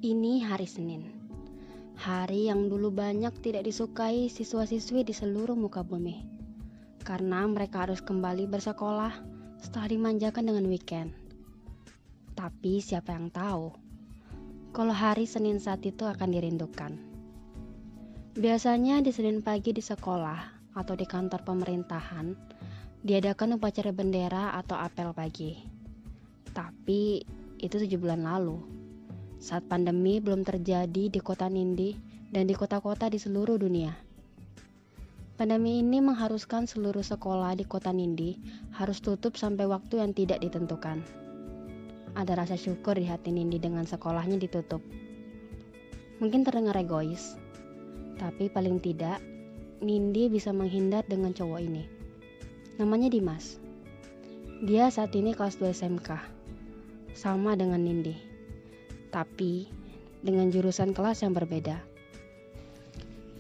Ini hari Senin, hari yang dulu banyak tidak disukai siswa-siswi di seluruh muka bumi, karena mereka harus kembali bersekolah setelah dimanjakan dengan weekend. Tapi siapa yang tahu, kalau hari Senin saat itu akan dirindukan. Biasanya di Senin pagi di sekolah atau di kantor pemerintahan, diadakan upacara bendera atau apel pagi. Tapi itu 7 bulan lalu, saat pandemi belum terjadi di kota Nindi dan di kota-kota di seluruh dunia. Pandemi ini mengharuskan seluruh sekolah di kota Nindi harus tutup sampai waktu yang tidak ditentukan. Ada rasa syukur di hati Nindi dengan sekolahnya ditutup. Mungkin terdengar egois, tapi paling tidak Nindi bisa menghindar dengan cowok ini. Namanya Dimas. Dia saat ini kelas 2 SMK, sama dengan Nindi, tapi dengan jurusan kelas yang berbeda.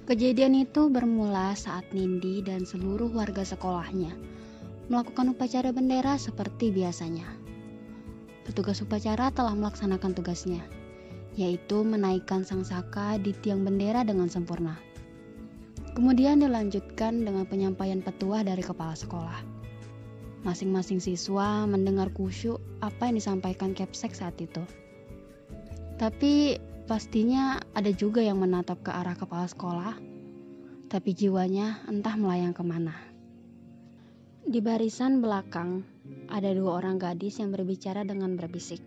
Kejadian itu bermula saat Nindi dan seluruh warga sekolahnya melakukan upacara bendera seperti biasanya. Petugas upacara telah melaksanakan tugasnya, yaitu menaikkan sangsaka di tiang bendera dengan sempurna. Kemudian dilanjutkan dengan penyampaian petuah dari kepala sekolah. Masing-masing siswa mendengar khusyuk apa yang disampaikan Kepsek saat itu. Tapi pastinya ada juga yang menatap ke arah kepala sekolah, tapi jiwanya entah melayang kemana. Di barisan belakang, ada 2 orang gadis yang berbicara dengan berbisik.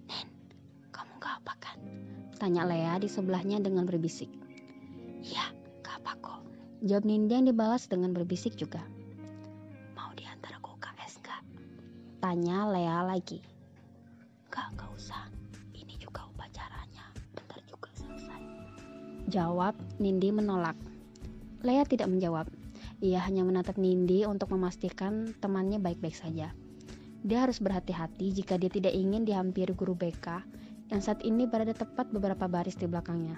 "Nen, kamu gak apa kan?" tanya Lea di sebelahnya dengan berbisik. "Iya, gak apa kok," jawab Nindi yang dibalas dengan berbisik juga. "Mau diantar ke UKS gak?" tanya Lea lagi. Gak usah. Jawab Nindi menolak. Lea tidak menjawab. Ia hanya menatap Nindi untuk memastikan temannya baik-baik saja. Dia harus berhati-hati jika dia tidak ingin dihampiri guru BK yang saat ini berada tepat beberapa baris di belakangnya.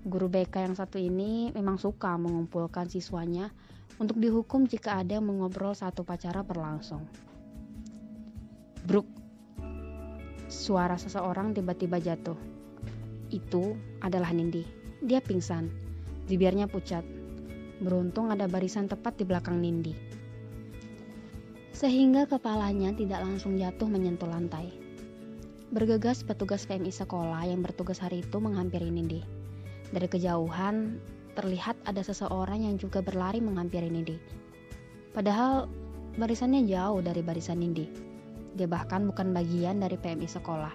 Guru BK yang satu ini memang suka mengumpulkan siswanya untuk dihukum jika ada yang mengobrol saat upacara berlangsung. Bruk. Suara seseorang tiba-tiba jatuh. Itu adalah Nindi. Dia pingsan, bibirnya pucat. Beruntung ada barisan tepat di belakang Nindi, sehingga kepalanya tidak langsung jatuh menyentuh lantai. Bergegas petugas PMI sekolah yang bertugas hari itu menghampiri Nindi. Dari kejauhan, terlihat ada seseorang yang juga berlari menghampiri Nindi. Padahal barisannya jauh dari barisan Nindi. Dia bahkan bukan bagian dari PMI sekolah.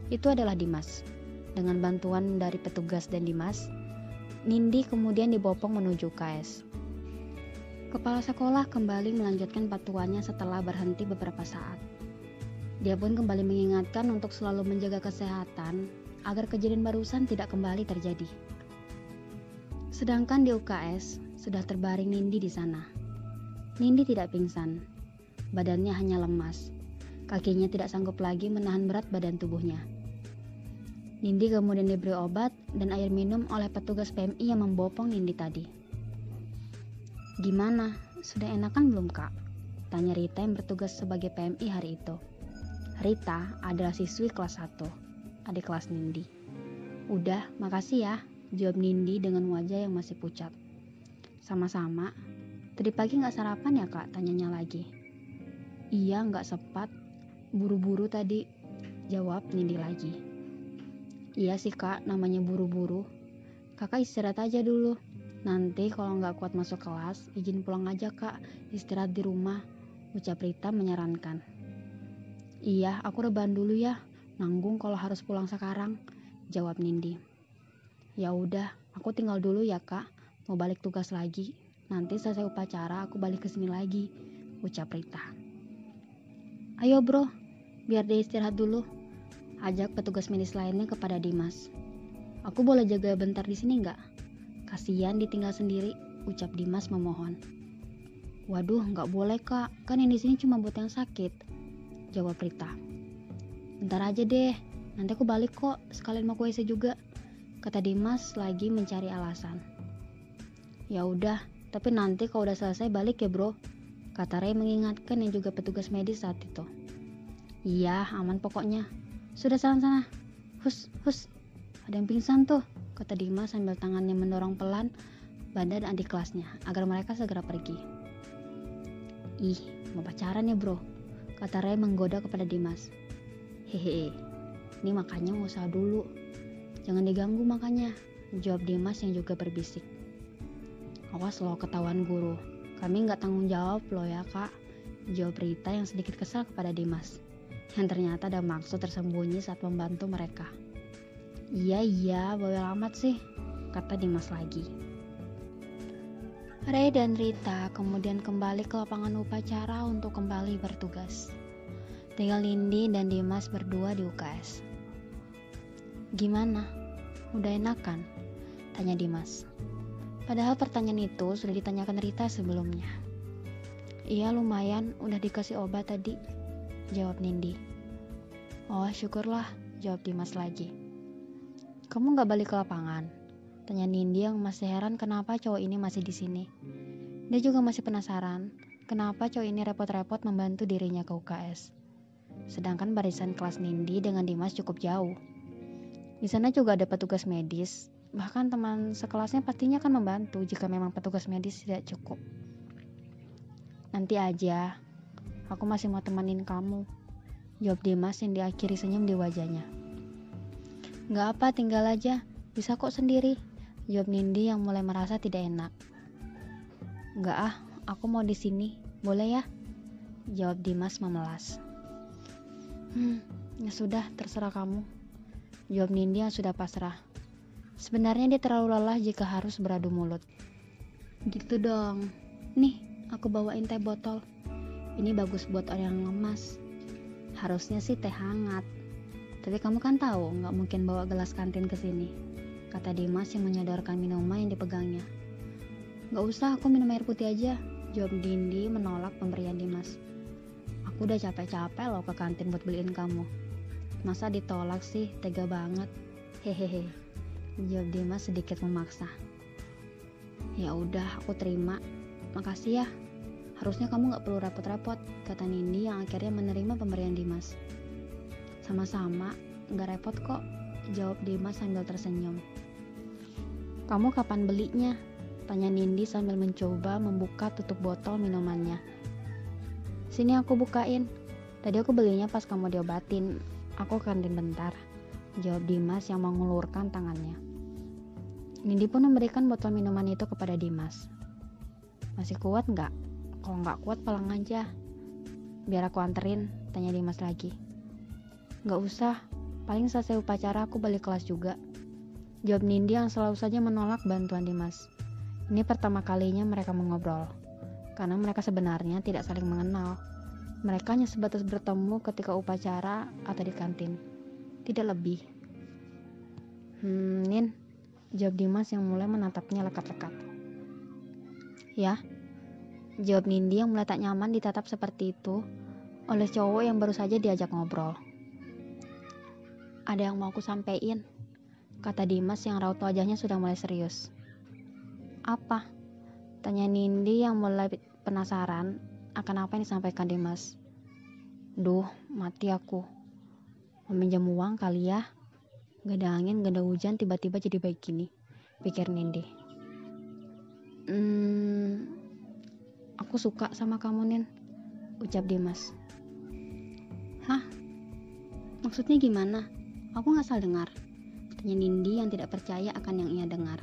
Itu adalah Dimas. Dengan bantuan dari petugas dan Dimas, Nindi kemudian dibopong menuju UKS. Kepala sekolah kembali melanjutkan patuannya setelah berhenti beberapa saat. Dia pun kembali mengingatkan untuk selalu menjaga kesehatan agar kejadian barusan tidak kembali terjadi. Sedangkan di UKS sudah terbaring Nindi di sana. Nindi tidak pingsan, badannya hanya lemas. Kakinya tidak sanggup lagi menahan berat badan tubuhnya. Nindi kemudian diberi obat dan air minum oleh petugas PMI yang membopong Nindi tadi. "Gimana? Sudah enakan belum, Kak?" tanya Rita yang bertugas sebagai PMI hari itu. Rita adalah siswi kelas 1, adik kelas Nindi. "Udah, makasih ya," jawab Nindi dengan wajah yang masih pucat. "Sama-sama. Tadi pagi gak sarapan ya, Kak?" tanyanya lagi. "Iya, gak sempat. Buru-buru tadi," jawab Nindi lagi. "Iya sih Kak, namanya buru-buru. Kakak istirahat aja dulu. Nanti kalau nggak kuat masuk kelas, izin pulang aja Kak, istirahat di rumah," ucap Rita menyarankan. "Iya, aku rebahan dulu ya. Nanggung kalau harus pulang sekarang," jawab Nindi. "Ya udah, aku tinggal dulu ya Kak. Mau balik tugas lagi. Nanti selesai upacara aku balik ke sini lagi," ucap Rita. "Ayo bro, biar dia istirahat dulu," ajak petugas medis lainnya kepada Dimas. "Aku boleh jaga bentar di sini nggak? Kasian ditinggal sendiri," ucap Dimas memohon. "Waduh, nggak boleh Kak, kan yang di sini cuma buat yang sakit," jawab Rita. "Bentar aja deh, nanti aku balik kok, sekalian mau ke WC juga," kata Dimas lagi mencari alasan. "Ya udah, tapi nanti kalau udah selesai balik ya bro," kata Ray mengingatkan yang juga petugas medis saat itu. "Iya, aman pokoknya. Sudah sana-sana," Hus, ada yang pingsan tuh, kata Dimas sambil tangannya mendorong pelan badan adik kelasnya agar mereka segera pergi. Ih, mau pacaran ya bro, kata Ray menggoda kepada Dimas. Hehehe, ini makanya nggak usah dulu. Jangan diganggu makanya, jawab Dimas yang juga berbisik. Awas lo ketahuan guru, kami nggak tanggung jawab lo ya kak, jawab Rita yang sedikit kesal kepada Dimas, yang ternyata ada maksud tersembunyi saat membantu mereka. Iya, bawel amat sih, kata Dimas lagi. Ray dan Rita kemudian kembali ke lapangan upacara untuk kembali bertugas. Tinggal Nindi dan Dimas berdua di UKS. Gimana? Udah enakan? Tanya Dimas. Padahal pertanyaan itu sudah ditanyakan Rita sebelumnya. Iya lumayan, udah dikasih obat tadi, jawab Nindi. Oh syukurlah, jawab Dimas lagi. Kamu gak balik ke lapangan? Tanya Nindi yang masih heran kenapa cowok ini masih di sini. Dia juga masih penasaran kenapa cowok ini repot-repot membantu dirinya ke UKS. Sedangkan barisan kelas Nindi dengan Dimas cukup jauh. Di sana juga ada petugas medis, bahkan teman sekelasnya pastinya akan membantu jika memang petugas medis tidak cukup. Nanti aja, aku masih mau temenin kamu, jawab Dimas yang diakhiri senyum di wajahnya. Gak apa, tinggal aja, bisa kok sendiri, jawab Nindi yang mulai merasa tidak enak. Gak ah, aku mau di sini, boleh ya? Jawab Dimas memelas. Ya sudah, terserah kamu, jawab Nindi yang sudah pasrah. Sebenarnya dia terlalu lelah jika harus beradu mulut. Gitu dong. Nih, aku bawain teh botol. Ini bagus buat orang yang lemas. Harusnya sih teh hangat. Tapi kamu kan tahu, nggak mungkin bawa gelas kantin ke sini, kata Dimas yang menyodorkan minuman yang dipegangnya. Nggak usah, aku minum air putih aja, jawab Nindi menolak pemberian Dimas. Aku udah capek-capek loh ke kantin buat beliin kamu. Masa ditolak sih, tega banget. Hehehe, jawab Dimas sedikit memaksa. Ya udah, aku terima. Makasih ya. Harusnya kamu gak perlu repot-repot, kata Nindi yang akhirnya menerima pemberian Dimas. Sama-sama, gak repot kok, jawab Dimas sambil tersenyum. Kamu kapan belinya? Tanya Nindi sambil mencoba membuka tutup botol minumannya. Sini aku bukain. Tadi aku belinya pas kamu diobatin. Aku kantin bentar, jawab Dimas yang mengulurkan tangannya. Nindi pun memberikan botol minuman itu kepada Dimas. Masih kuat nggak? Kalau nggak kuat pulang aja. Biar aku anterin, tanya Dimas lagi. Nggak usah, paling selesai upacara aku balik kelas juga, jawab Nindi yang selalu saja menolak bantuan Dimas. Ini pertama kalinya mereka mengobrol, karena mereka sebenarnya tidak saling mengenal. Mereka hanya sebatas bertemu ketika upacara atau di kantin, tidak lebih. Nin, jawab Dimas yang mulai menatapnya lekat-lekat. Ya, jawab Nindi yang mulai tak nyaman ditatap seperti itu oleh cowok yang baru saja diajak ngobrol. Ada yang mau aku sampein, kata Dimas yang raut wajahnya sudah mulai serius. Apa? Tanya Nindi yang mulai penasaran akan apa yang disampaikan Dimas. Duh, mati aku. Meminjam uang kali ya. Gak ada angin, gak ada hujan, tiba-tiba jadi baik gini, pikir Nindi. Aku suka sama kamu, Nin, ucap Dimas. Hah? Maksudnya gimana? Aku gak salah dengar, tanya Nindi yang tidak percaya akan yang ia dengar.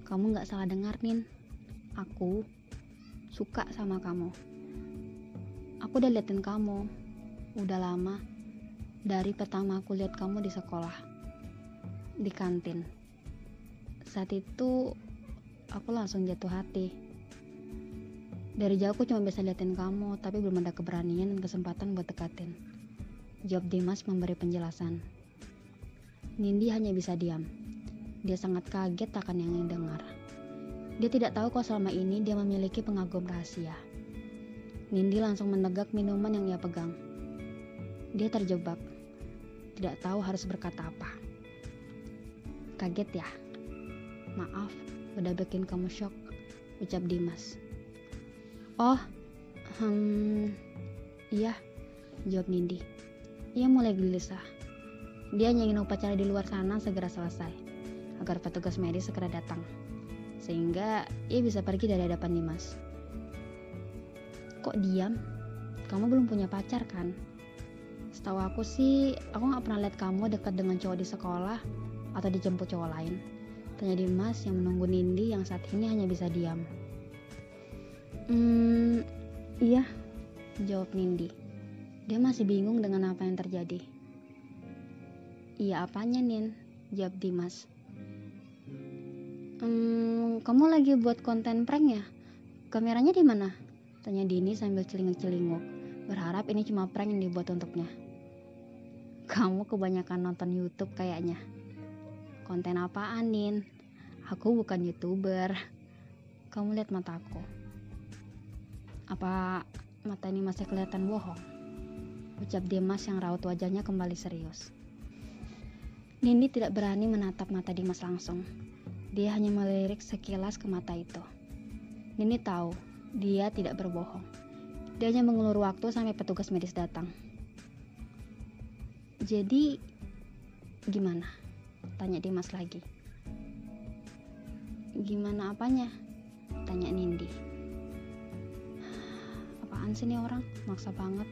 Kamu gak salah dengar, Nin. Aku suka sama kamu. Aku udah liatin kamu, udah lama. Dari pertama aku lihat kamu di sekolah, di kantin. Saat itu aku langsung jatuh hati. Dari jauh aku cuma bisa liatin kamu, tapi belum ada keberanian dan kesempatan buat dekatin, jawab Dimas memberi penjelasan. Nindi hanya bisa diam. Dia sangat kaget akan yang ia dengar. Dia tidak tahu kalau selama ini dia memiliki pengagum rahasia. Nindi langsung menegak minuman yang ia pegang. Dia terjebak, tidak tahu harus berkata apa. Kaget ya? Maaf, udah bikin kamu shock, ucap Dimas. Oh, iya, jawab Nindi. Ia mulai gelisah. Dia hanya ingin upacara di luar sana segera selesai, agar petugas medis segera datang, sehingga ia bisa pergi dari hadapan Dimas. Kok diam? Kamu belum punya pacar kan? Setahu aku sih, aku gak pernah lihat kamu dekat dengan cowok di sekolah atau dijemput cowok lain. Tanya Dimas yang menunggu Nindi yang saat ini hanya bisa diam. Iya, jawab Nindi. Dia masih bingung dengan apa yang terjadi. Iya apanya, Nin? Jawab Dimas. Kamu lagi buat konten prank ya? Kameranya di mana? Tanya Dini sambil celinguk-celinguk, berharap ini cuma prank yang dibuat untuknya. Kamu kebanyakan nonton YouTube kayaknya. Konten apaan, Nin? Aku bukan YouTuber. Kamu lihat mataku. Apa mata ini masih kelihatan bohong? Ucap Dimas yang raut wajahnya kembali serius. Nindi tidak berani menatap mata Dimas langsung. Dia hanya melirik sekilas ke mata itu. Nindi tahu dia tidak berbohong. Dia hanya mengulur waktu sampai petugas medis datang. Jadi gimana? Tanya Dimas lagi. Gimana apanya? Tanya Nindi. Apaan sih nih orang? Maksa banget.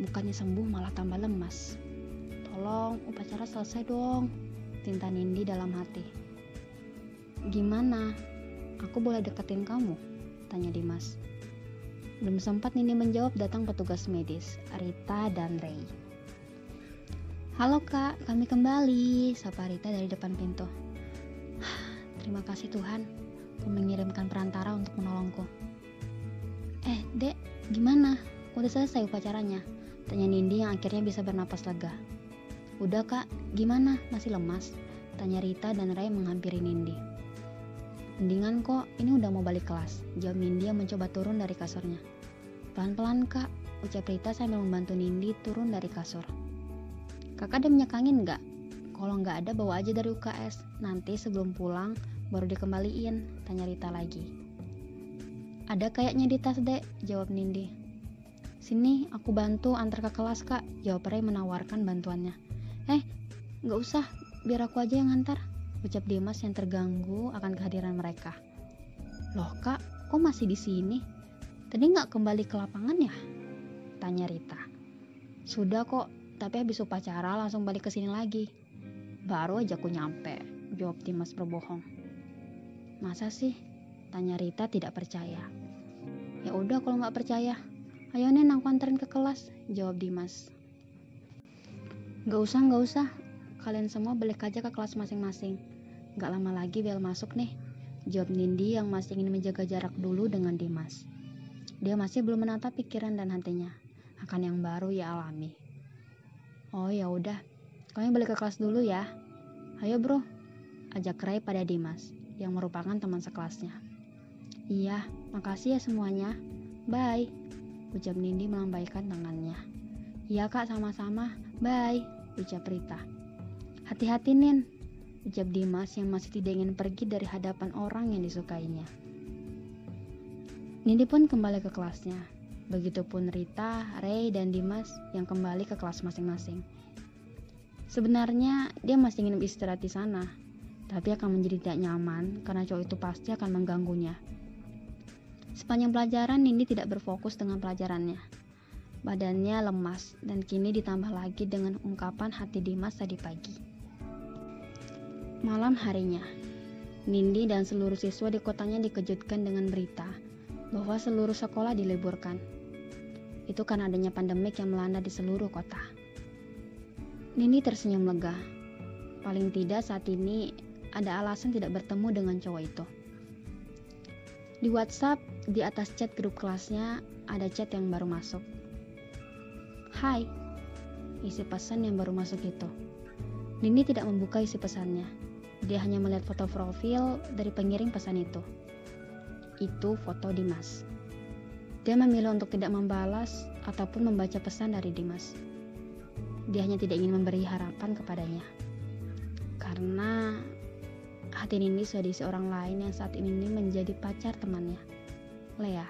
Bukannya sembuh malah tambah lemas. Tolong upacara selesai dong, tinta Nindi dalam hati. Gimana? Aku boleh deketin kamu? Tanya Dimas. Belum sempat Nindi menjawab datang petugas medis, Rita dan Ray. Halo kak, kami kembali, sapa Rita dari depan pintu. Terima kasih Tuhan, kau mengirimkan perantara untuk menolongku. Dek, gimana? Udah selesai upacaranya? Tanya Nindi yang akhirnya bisa bernapas lega. Udah kak, gimana? Masih lemas? Tanya Rita dan Ray menghampiri Nindi. Mendingan kok, ini udah mau balik kelas, jawab Nindi yang mencoba turun dari kasurnya. Pelan-pelan kak, ucap Rita sambil membantu Nindi turun dari kasur. Kakak ada minyak angin nggak? Kalau nggak ada bawa aja dari UKS, nanti sebelum pulang baru dikembaliin, tanya Rita lagi. Ada kayaknya di tas dek, jawab Nindi. Sini aku bantu antar ke kelas kak, jawab Ray menawarkan bantuannya. Nggak usah, biar aku aja yang antar, ucap Dimas yang terganggu akan kehadiran mereka. Loh kak, kok masih di sini? Tadi nggak kembali ke lapangan ya? Tanya Rita. Sudah kok, tapi habis upacara langsung balik ke sini lagi. Baru aja aku nyampe, jawab Dimas berbohong. Masa sih? Tanya Rita tidak percaya. Ya udah kalau nggak percaya, ayo Nen aku anterin ke kelas, jawab Dimas. Nggak usah. Kalian semua balik aja ke kelas masing-masing. Gak lama lagi bel masuk nih, jawab Nindi yang masih ingin menjaga jarak dulu dengan Dimas. Dia masih belum menatap pikiran dan hatinya akan yang baru ia alami. Oh ya udah, kalian balik ke kelas dulu ya. Ayo bro, ajak Ray pada Dimas yang merupakan teman sekelasnya. Iya, makasih ya semuanya. Bye, ucap Nindi melambaikan tangannya. Iya kak, sama-sama. Bye, ucap Rita. Hati-hati Nin, ucap Dimas yang masih tidak ingin pergi dari hadapan orang yang disukainya. Nindi pun kembali ke kelasnya. Begitupun Rita, Ray, dan Dimas yang kembali ke kelas masing-masing. Sebenarnya dia masih ingin beristirahat di sana, tapi akan menjadi tidak nyaman karena cowok itu pasti akan mengganggunya. Sepanjang pelajaran Nindi tidak berfokus dengan pelajarannya. Badannya lemas dan kini ditambah lagi dengan ungkapan hati Dimas tadi pagi. Malam harinya, Nindi dan seluruh siswa di kotanya dikejutkan dengan berita bahwa seluruh sekolah diliburkan. Itu karena adanya pandemik yang melanda di seluruh kota. Nindi tersenyum lega. Paling tidak saat ini ada alasan tidak bertemu dengan cowok itu. Di WhatsApp, di atas chat grup kelasnya ada chat yang baru masuk. Hai, isi pesan yang baru masuk itu. Nindi tidak membuka isi pesannya. Dia hanya melihat foto profil dari pengirim pesan itu. Itu foto Dimas. Dia memilih untuk tidak membalas ataupun membaca pesan dari Dimas. Dia hanya tidak ingin memberi harapan kepadanya. Karena hati Nindi sudah diisi orang lain yang saat ini menjadi pacar temannya, Lea.